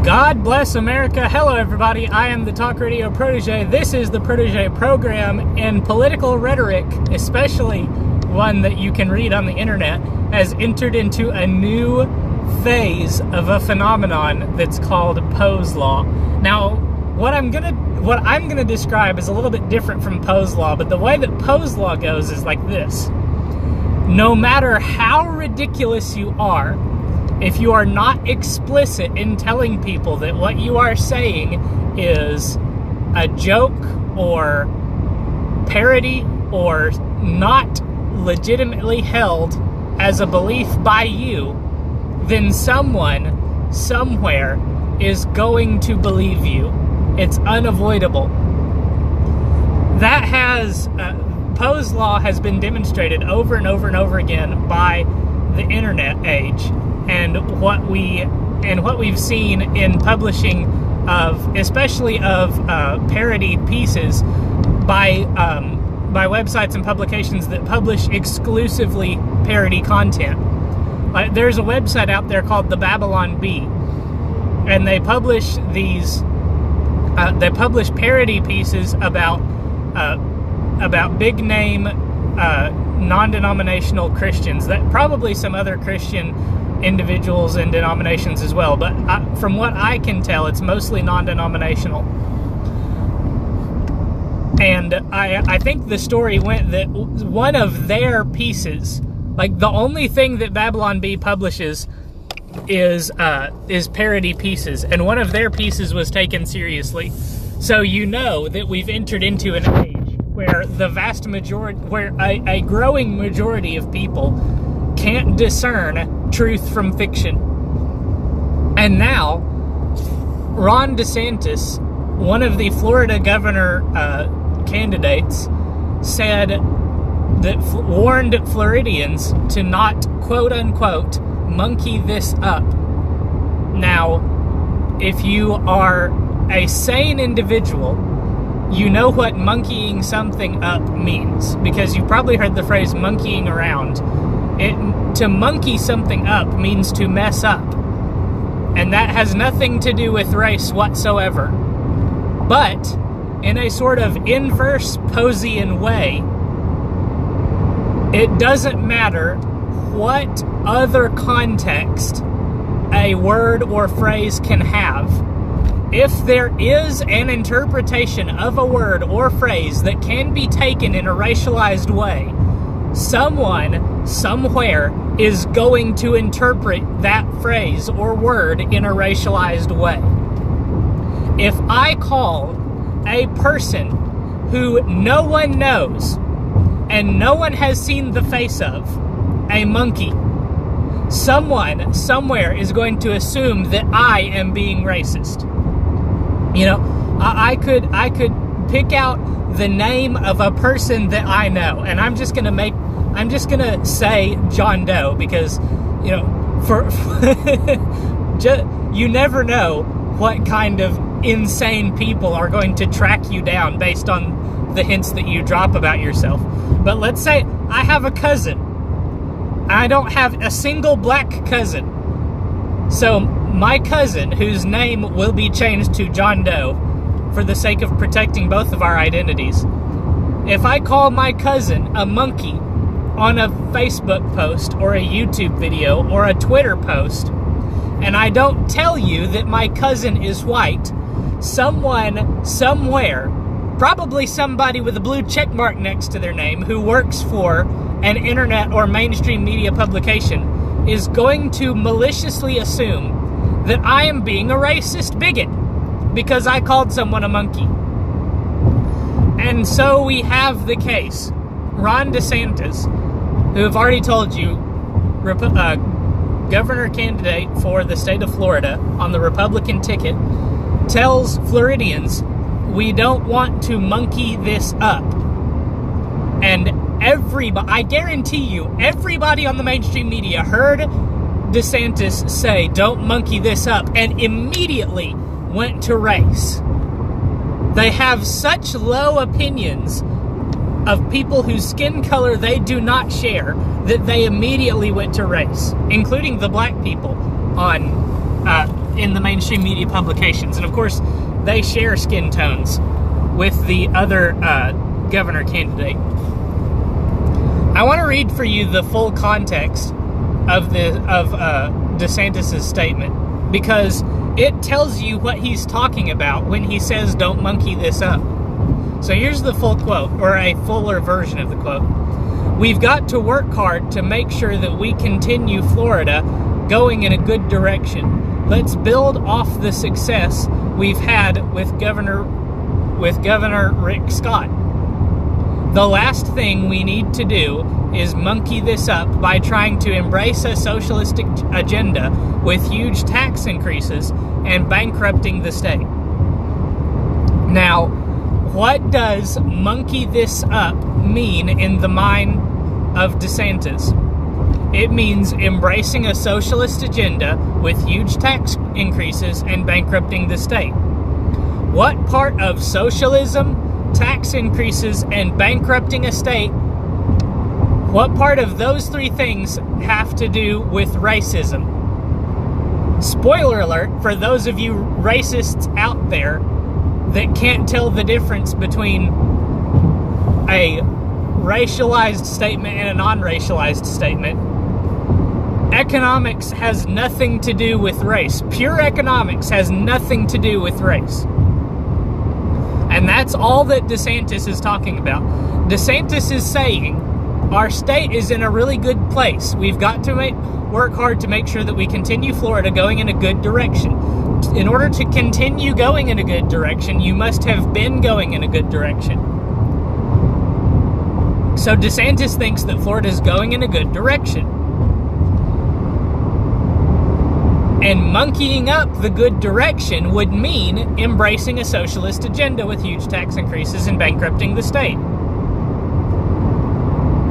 God bless America. Hello, everybody. I am the Talk Radio Protege. This is the Protege program, and political rhetoric, especially one that you can read on the internet, has entered into a new phase of a phenomenon that's called Poe's Law. Now, what I'm gonna describe is a little bit different from Poe's Law, but the way that Poe's Law goes is like this. No matter how ridiculous you are, if you are not explicit in telling people that what you are saying is a joke or parody or not legitimately held as a belief by you, then someone somewhere is going to believe you. It's unavoidable. That has Poe's Law has been demonstrated over and over and over again by the internet age. And what we've seen in publishing of, especially of parody pieces by websites and publications that publish exclusively parody content. There's a website out there called the Babylon Bee, and they publish these. They publish parody pieces about big name non-denominational Christians. That probably some other Christian individuals and denominations as well, but from what I can tell, it's mostly non-denominational. And I think the story went that one of their pieces, like the only thing that Babylon Bee publishes is parody pieces, and one of their pieces was taken seriously. So you know that we've entered into an age where the vast majority, where a growing majority of people can't discern truth from fiction. And now, Ron DeSantis, one of the Florida governor candidates, said that warned Floridians to not, quote unquote, monkey this up. Now, if you are a sane individual, you know what monkeying something up means, because you've probably heard the phrase monkeying around. To monkey something up means to mess up, and that has nothing to do with race whatsoever. But in a sort of inverse Poe-ian way, it doesn't matter what other context a word or phrase can have. If there is an interpretation of a word or phrase that can be taken in a racialized way, someone, somewhere, is going to interpret that phrase or word in a racialized way. If I call a person who no one knows and no one has seen the face of a monkey, someone, somewhere is going to assume that I am being racist. You know, I could pick out the name of a person that I know, and I'm just gonna say John Doe, because, you know, you never know what kind of insane people are going to track you down based on the hints that you drop about yourself. But let's say I have a cousin. I don't have a single black cousin. So my cousin, whose name will be changed to John Doe for the sake of protecting both of our identities, if I call my cousin a monkey on a Facebook post or a YouTube video or a Twitter post, and I don't tell you that my cousin is white, someone, somewhere, probably somebody with a blue check mark next to their name who works for an internet or mainstream media publication, is going to maliciously assume that I am being a racist bigot because I called someone a monkey. And so we have the case. Ron DeSantis, who I've already told you, governor candidate for the state of Florida on the Republican ticket, tells Floridians, we don't want to monkey this up. And I guarantee you, everybody on the mainstream media heard DeSantis say, don't monkey this up, and immediately went to race. They have such low opinions of people whose skin color they do not share that they immediately went to race, including the black people on in the mainstream media publications. And of course, they share skin tones with the other governor candidate. I want to read for you the full context of DeSantis' statement, because it tells you what he's talking about when he says don't monkey this up. So here's the full quote, or a fuller version of the quote. "We've got to work hard to make sure that we continue Florida going in a good direction. Let's build off the success we've had with Governor Rick Scott. The last thing we need to do is monkey this up by trying to embrace a socialistic agenda with huge tax increases and bankrupting the state." Now, what does monkey this up mean in the mind of DeSantis? It means embracing a socialist agenda with huge tax increases and bankrupting the state. What part of socialism, tax increases, and bankrupting a state, what part of those three things have to do with racism? Spoiler alert for those of you racists out there that can't tell the difference between a racialized statement and a non-racialized statement. Economics has nothing to do with race. Pure economics has nothing to do with race. And that's all that DeSantis is talking about. DeSantis is saying our state is in a really good place. We've got to work hard to make sure that we continue Florida going in a good direction. In order to continue going in a good direction, you must have been going in a good direction. So DeSantis thinks that Florida is going in a good direction. And monkeying up the good direction would mean embracing a socialist agenda with huge tax increases and bankrupting the state.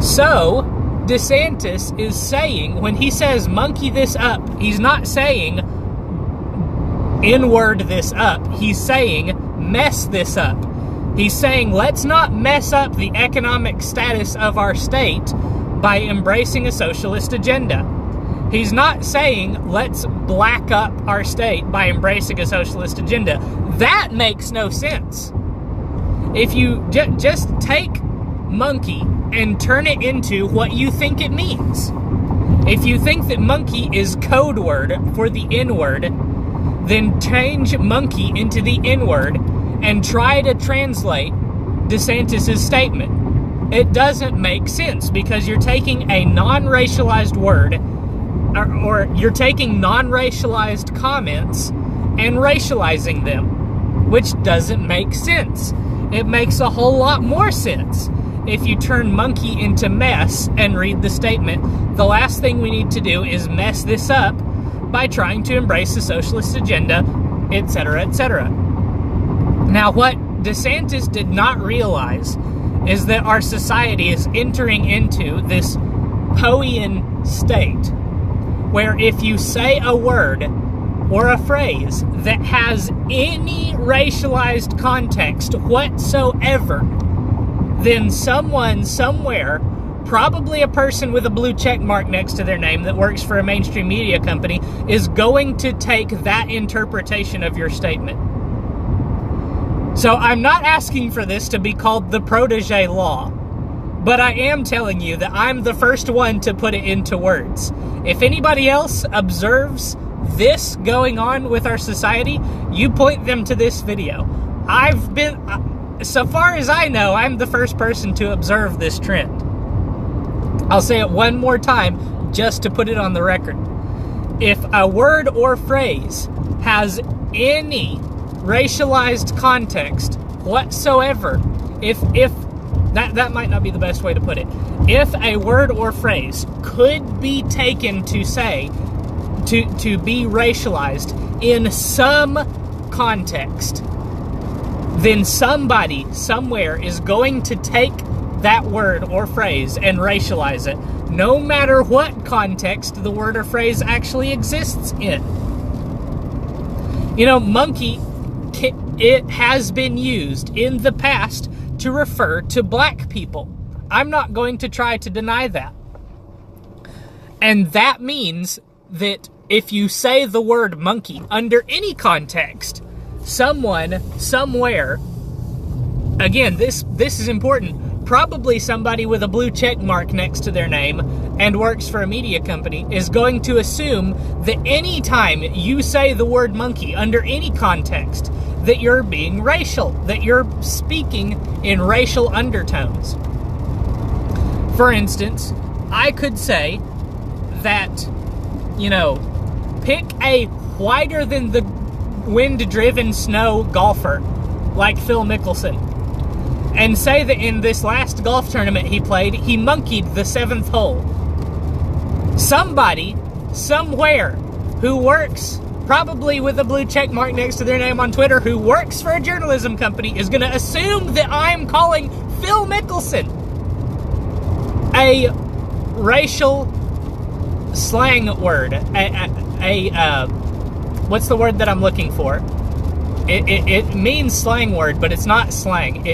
So, DeSantis is saying, when he says monkey this up, he's not saying N-word this up. He's saying mess this up. He's saying let's not mess up the economic status of our state by embracing a socialist agenda. He's not saying let's black up our state by embracing a socialist agenda. That makes no sense. If you just take monkey and turn it into what you think it means. If you think that monkey is code word for the N-word, then change monkey into the N-word and try to translate DeSantis' statement. It doesn't make sense because you're taking a non-racialized word, or you're taking non-racialized comments and racializing them, which doesn't make sense. It makes a whole lot more sense if you turn monkey into mess and read the statement. The last thing we need to do is mess this up by trying to embrace the socialist agenda, etc., etc. Now, what DeSantis did not realize is that our society is entering into this Poe-ian state, where if you say a word or a phrase that has any racialized context whatsoever, then someone somewhere, probably a person with a blue check mark next to their name that works for a mainstream media company, is going to take that interpretation of your statement. So I'm not asking for this to be called the protege law, but I am telling you that I'm the first one to put it into words. If anybody else observes this going on with our society, you point them to this video. So far as I know, I'm the first person to observe this trend. I'll say it one more time just to put it on the record. If a word or phrase has any racialized context whatsoever, if that might not be the best way to put it. If a word or phrase could be taken to say, to be racialized in some context, then somebody somewhere is going to take that word or phrase and racialize it, no matter what context the word or phrase actually exists in. You know, monkey, it has been used in the past to refer to black people. I'm not going to try to deny that. And that means that if you say the word monkey under any context, someone, somewhere, again, this is important, probably somebody with a blue check mark next to their name and works for a media company is going to assume that any time you say the word monkey under any context, that you're being racial, that you're speaking in racial undertones. For instance, I could say that, pick a whiter than the wind-driven snow golfer like Phil Mickelson and say that in this last golf tournament he played, he monkeyed the 7th hole. Somebody, somewhere, who works, probably with a blue check mark next to their name on Twitter, who works for a journalism company, is going to assume that I'm calling Phil Mickelson a racial slang word. What's the word that I'm looking for? It means slang word, but it's not slang.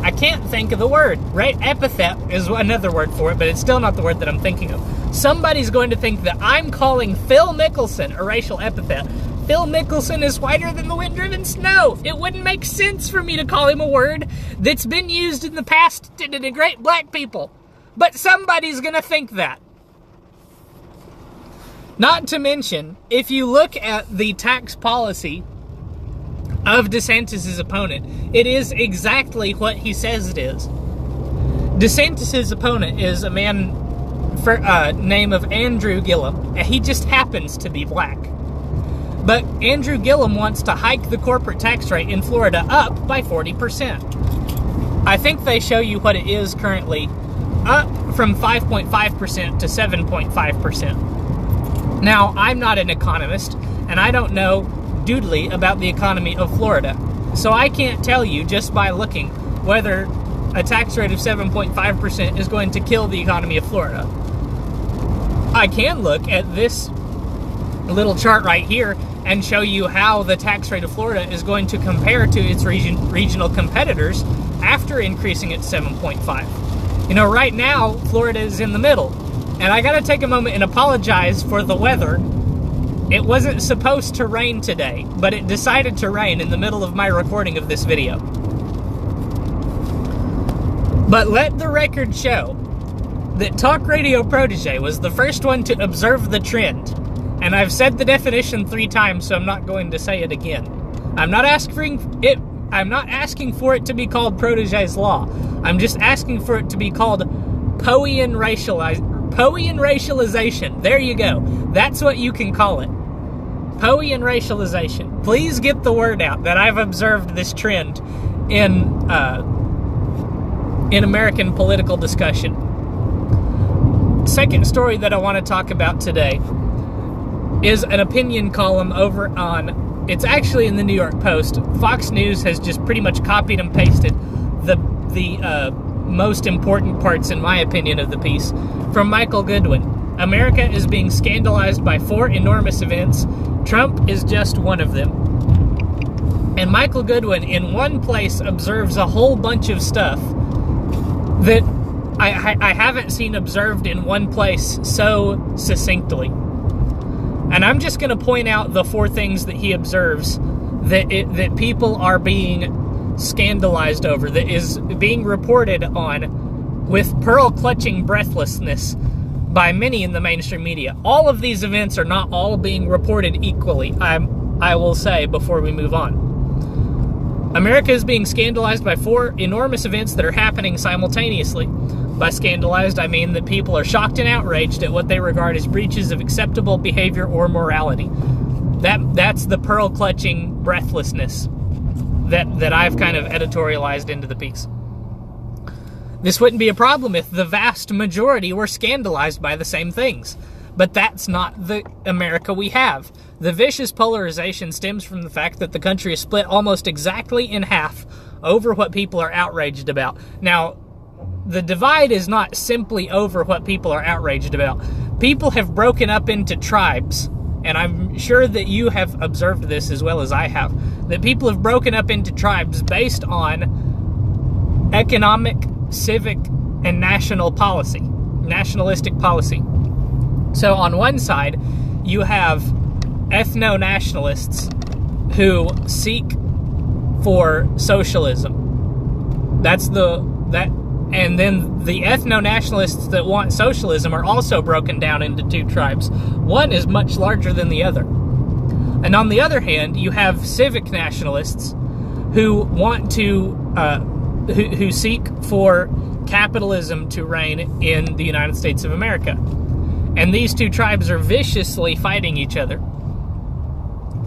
I can't think of the word, right? Epithet is another word for it, but it's still not the word that I'm thinking of. Somebody's going to think that I'm calling Phil Mickelson a racial epithet. Phil Mickelson is whiter than the wind-driven snow. It wouldn't make sense for me to call him a word that's been used in the past to denigrate black people. But somebody's going to think that. Not to mention, if you look at the tax policy of DeSantis' opponent, it is exactly what he says it is. DeSantis' opponent is a man name of Andrew Gillum. He just happens to be black. But Andrew Gillum wants to hike the corporate tax rate in Florida up by 40%. I think they show you what it is currently, up from 5.5% to 7.5%. Now, I'm not an economist, and I don't know doodly about the economy of Florida. So I can't tell you just by looking whether a tax rate of 7.5% is going to kill the economy of Florida. I can look at this little chart right here and show you how the tax rate of Florida is going to compare to its regional competitors after increasing it to 7.5. Right now, Florida is in the middle. And I gotta take a moment and apologize for the weather. It wasn't supposed to rain today, but it decided to rain in the middle of my recording of this video. But let the record show that Talk Radio Protege was the first one to observe the trend. And I've said the definition 3 times, so I'm not going to say it again. I'm not asking for it to be called Protege's Law. I'm just asking for it to be called Poe-ian racialization. There you go. That's what you can call it. Poe-ian racialization. Please get the word out that I've observed this trend in American political discussion. Second story that I want to talk about today is an opinion column over on, it's actually in the New York Post. Fox News has just pretty much copied and pasted the most important parts, in my opinion, of the piece from Michael Goodwin. America is being scandalized by 4 enormous events. Trump is just one of them. And Michael Goodwin, in one place, observes a whole bunch of stuff that I haven't seen observed in one place so succinctly. And I'm just going to point out the 4 things that he observes that people are being scandalized over, that is being reported on with pearl-clutching breathlessness by many in the mainstream media. All of these events are not all being reported equally, I will say, before we move on. America is being scandalized by 4 enormous events that are happening simultaneously. By scandalized, I mean that people are shocked and outraged at what they regard as breaches of acceptable behavior or morality. That's the pearl-clutching breathlessness that I've kind of editorialized into the piece. This wouldn't be a problem if the vast majority were scandalized by the same things. But that's not the America we have. The vicious polarization stems from the fact that the country is split almost exactly in half over what people are outraged about. Now, the divide is not simply over what people are outraged about. People have broken up into tribes, and I'm sure that you have observed this as well as I have, that people have broken up into tribes based on economic, civic, and nationalistic policy. So on one side, you have ethno-nationalists who seek for socialism. And then the ethno-nationalists that want socialism are also broken down into two tribes. One is much larger than the other. And on the other hand, you have civic nationalists who want to, who seek for capitalism to reign in the United States of America. And these two tribes are viciously fighting each other.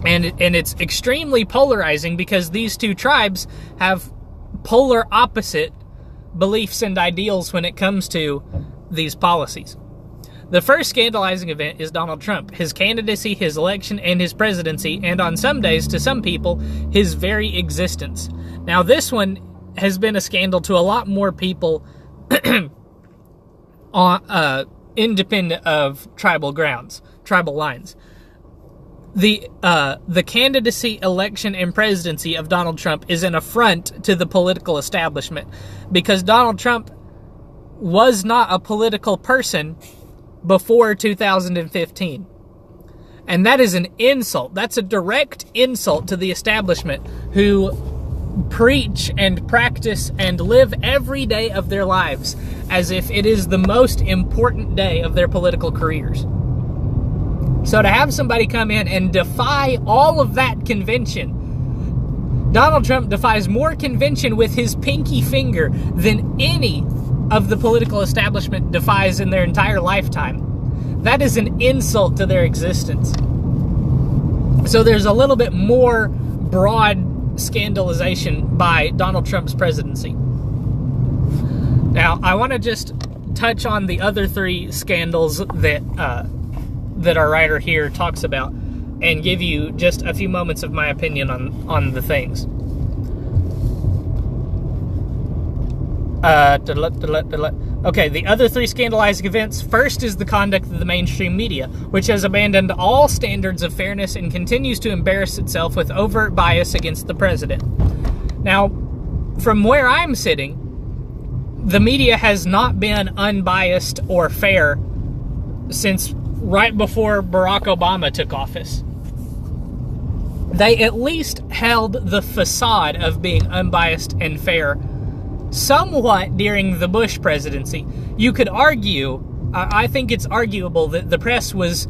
And it's extremely polarizing because these two tribes have polar opposite beliefs and ideals when it comes to these policies. The first scandalizing event is Donald Trump, his candidacy, his election, and his presidency, and on some days, to some people, his very existence. Now, this one has been a scandal to a lot more people independent of tribal lines. The candidacy, election, and presidency of Donald Trump is an affront to the political establishment because Donald Trump was not a political person before 2015. And that is an insult. That's a direct insult to the establishment who preach and practice and live every day of their lives as if it is the most important day of their political careers. So to have somebody come in and defy all of that convention, Donald Trump defies more convention with his pinky finger than any of the political establishment defies in their entire lifetime. That is an insult to their existence. So there's a little bit more broad scandalization by Donald Trump's presidency. Now, I want to just touch on the other three scandals that our writer here talks about and give you just a few moments of my opinion on the things. Okay, the other three scandalizing events. First is the conduct of the mainstream media, which has abandoned all standards of fairness and continues to embarrass itself with overt bias against the president. Now, from where I'm sitting, the media has not been unbiased or fair since right before Barack Obama took office. They at least held the facade of being unbiased and fair somewhat during the Bush presidency. You could argue, I think it's arguable that the press was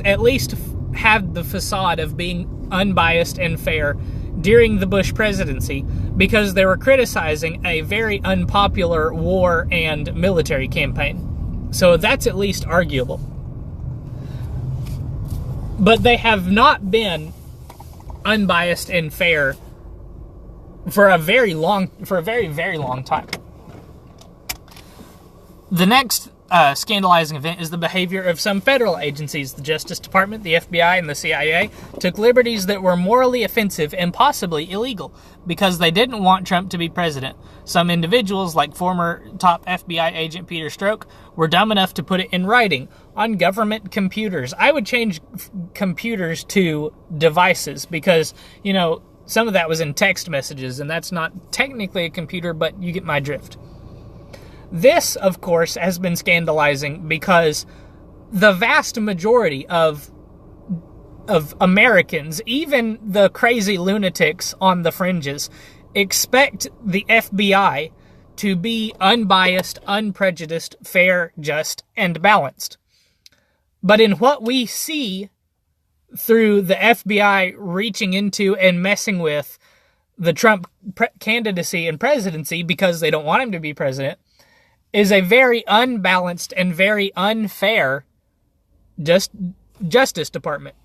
at least had the facade of being unbiased and fair during the Bush presidency because they were criticizing a very unpopular war and military campaign. So that's at least arguable. But they have not been unbiased and fair for a very, very long time. The next scandalizing event is the behavior of some federal agencies. The Justice Department, the FBI, and the CIA took liberties that were morally offensive and possibly illegal because they didn't want Trump to be president. Some individuals, like former top FBI agent Peter Strzok, were dumb enough to put it in writing on government computers. I would change computers to devices because, some of that was in text messages, and that's not technically a computer, but you get my drift. This, of course, has been scandalizing because the vast majority of Americans, even the crazy lunatics on the fringes, expect the FBI to be unbiased, unprejudiced, fair, just, and balanced. But in what we see through the FBI reaching into and messing with the Trump candidacy and presidency because they don't want him to be president, is a very unbalanced and very unfair Justice Department.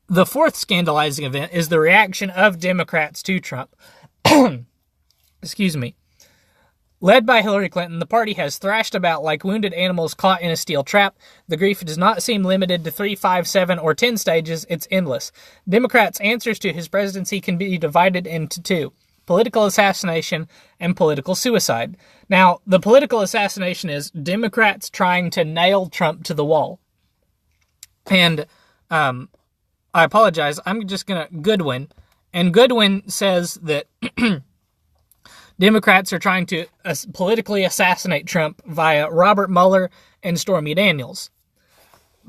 The fourth scandalizing event is the reaction of Democrats to Trump. Excuse me. Led by Hillary Clinton, the party has thrashed about like wounded animals caught in a steel trap. The grief does not seem limited to 3, 5, 7, or 10 stages. It's endless. Democrats' answers to his presidency can be divided into two: political assassination and political suicide. Now, the political assassination is Democrats trying to nail Trump to the wall. And I apologize. I'm just going to Goodwin. And Goodwin says that Democrats are trying to politically assassinate Trump via Robert Mueller and Stormy Daniels.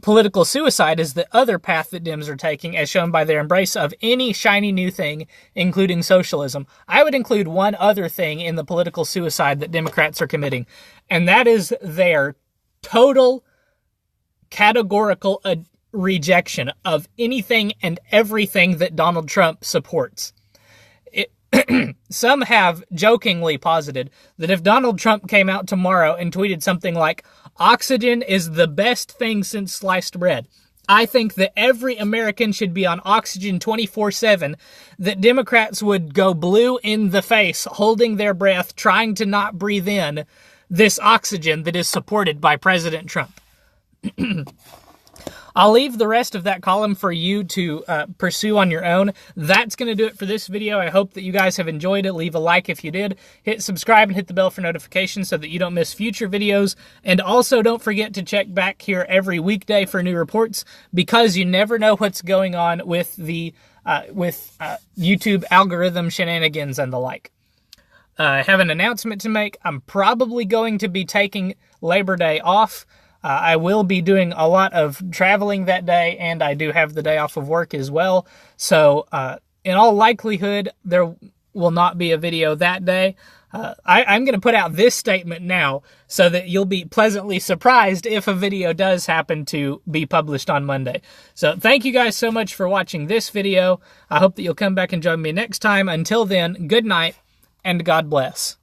Political suicide is the other path that Dems are taking, as shown by their embrace of any shiny new thing, including socialism. I would include one other thing in the political suicide that Democrats are committing, and that is their total categorical rejection of anything and everything that Donald Trump supports. Some have jokingly posited that if Donald Trump came out tomorrow and tweeted something like, "Oxygen is the best thing since sliced bread," I think that every American should be on oxygen 24/7, that Democrats would go blue in the face, holding their breath, trying to not breathe in this oxygen that is supported by President Trump. I'll leave the rest of that column for you to pursue on your own. That's going to do it for this video. I hope that you guys have enjoyed it. Leave a like if you did. Hit subscribe and hit the bell for notifications so that you don't miss future videos. And also don't forget to check back here every weekday for new reports, because you never know what's going on with the YouTube algorithm shenanigans and the like. I have an announcement to make. I'm probably going to be taking Labor Day off. I will be doing a lot of traveling that day, and I do have the day off of work as well. So, in all likelihood, there will not be a video that day. I'm going to put out this statement now so that you'll be pleasantly surprised if a video does happen to be published on Monday. So, thank you guys so much for watching this video. I hope that you'll come back and join me next time. Until then, good night, and God bless.